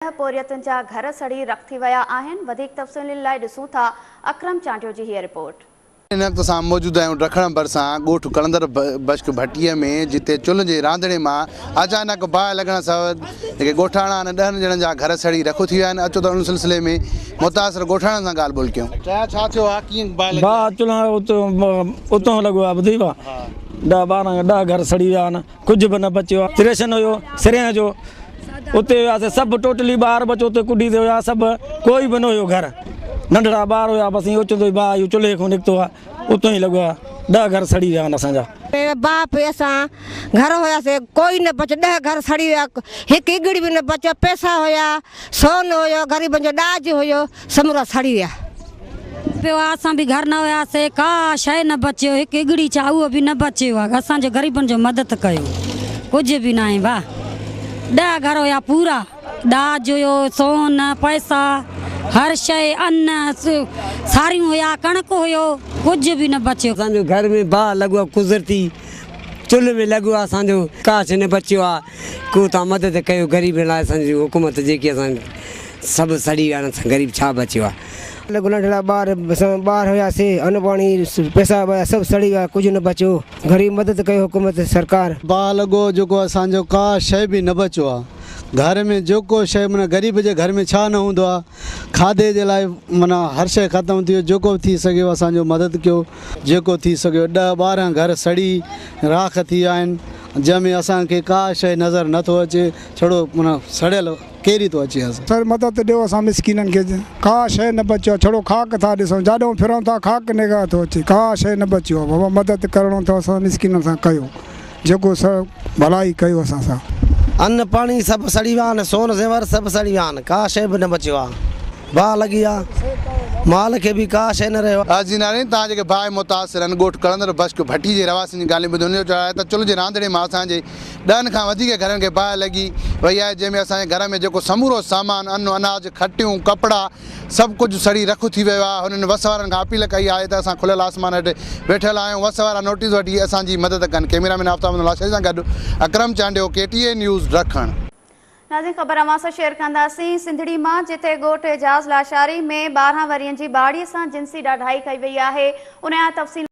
पोरियतुनि जा घर सड़ी रख थी विया आहिनि। वधीक तफ़सीलुनि लाइ ॾिसूं था अकरम चांडियो जी हीअ रिपोर्ट। इन वक़्त असां मौजूद आहियूं रखण भरिसां ॻोठ कलंदर बश्क भट्टीअ में, जिते चुल्ह जे रांधणे मां अचानक बाहि लॻण सां जेके ॻोठाणा आहिनि 10 ॼणनि जा घर सड़ी रख थी विया आहिनि। अचो त उन सिलसिले में मुतासिर ॻोठाणनि सां ॻाल्हि ॿोल कयूं। छा थियो आहे, कीअं बाहि चुल्ह उतां लॻो आहे, ॿुधी पा 10 घर सड़ी विया आहिनि, कुझु बि न बचियो आहे। तिरेशन हुयो सिरिया जो, उते वियासीं सभु टोटली ॿार बचो उते कुॾी ते हुया सभु, कोई बि न हुयो घर, नंढड़ा ॿार हुया। बसि ईअं उचंदो भाउ इहो चुल्हे खां निकितो आहे, उतां ई लॻो आहे। 10 घर सड़ी विया आहिनि असांजा। बाप असां घर हुयासीं, कोई न बचो, 10 घर सड़ी विया, हिकु इगड़ी बि न बचो। पैसा हुया, सोन हुयो, ग़रीबनि जो ॾाज हुयो, समूरा सड़ी विया पियो आहे। असां बि घर न हुयासीं, का शइ न बचियो, हिकु इगड़ी चा उहो बि न बचियो आहे। असांजे ग़रीबनि जो मदद कयो, कुझु बि न आहे भाउ। 10 घर हुया पूरा, ॾाज हुयो, सोन पैसा, हर शइ, अन्न सारियूं हुया, कणक हुयो, कुझु बि न बचियो। असांजो घर में बाहि लॻो आहे, कुदरती चुल्ह में लॻो आहे असांजो, का शइ न बचियो आहे। को तव्हां मदद कयो ग़रीबनि लाइ। असांजी हुकूमत जेकी असां सभु सड़ी विया आहिनि, असां ग़रीब छा बचियो आहे। नंढड़ा ॿार हुयासीं, अन्न पाणी पैसा हुया, सभु सड़ी विया, कुझु न बचियो। ग़रीब मदद कयो हुकूमत सरकार। बाहि लॻो जेको असांजो का शइ बि न बचियो आहे। घर में जेको शइ माना ग़रीब जे घर में छा न हूंदो आहे, खाधे जे लाइ माना हर शइ ख़तमु थी वियो। जेको थी सघियो असांजो मदद कयो, जेको थी सघियो। 10-12 घर सड़ी राख थी विया आहिनि, जंहिंमें असांखे का शइ नज़र नथो अचे, छड़ो माना सड़ियल केरी थो अचे। सर मदद ॾियो असां मिसकिननि खे, का शइ न बचियो, छड़ो खाक था ॾिसूं, जाॾो फिरूं था खाक निगाह थो अचे, का शइ न बचियो। बाबा मदद करणो अथव, असां मिसकिननि सां कयो, जेको सभु भलाई कयो असां सां। अन्न पाणी सभु सड़ी विया आहिनि, सोन ज़ेवर सभु सड़ी विया आहिनि, का शइ बि न बचियो आहे। बाहि लॻी आहे, माल खे बि का शइ न रहियो। जी नारायण, तव्हां जेके भाउ मुतासिर आहिनि ॻोठ कलंदर बश्क भट्टी जे रवासियुनि जी ॻाल्हियूं ॿुधो आहे त चुल्ह जे रांधणे मां असांजे 10 खां वधीक घरनि खे बाहि लॻी वई आहे, जंहिंमें असांजे घर में जेको समूरो सामान, अन्न अनाज, खटियूं, कपिड़ा सभु कुझु सड़ी रख थी वियो आहे। हुननि वस वारनि खां अपील कई आहे त असां खुलियल आसमान हेठि वेठल आहियूं, वस वारा नोटिस वठी असांजी मदद कनि। कैमरामैन आफ्ताब लाशरी सां गॾु अकरम चांडियो, KTA न्यूज़ रखण। नाज़रीन, ख़बर अवां सां शेयर कंदासीं सिंधड़ी मां, जिते ॻोठ एजाज़ लाशारी में 12 वरियनि जी ॿाड़ीअ सां जिंसी ॾाढाई कई वई आहे। उन जा तफ़सील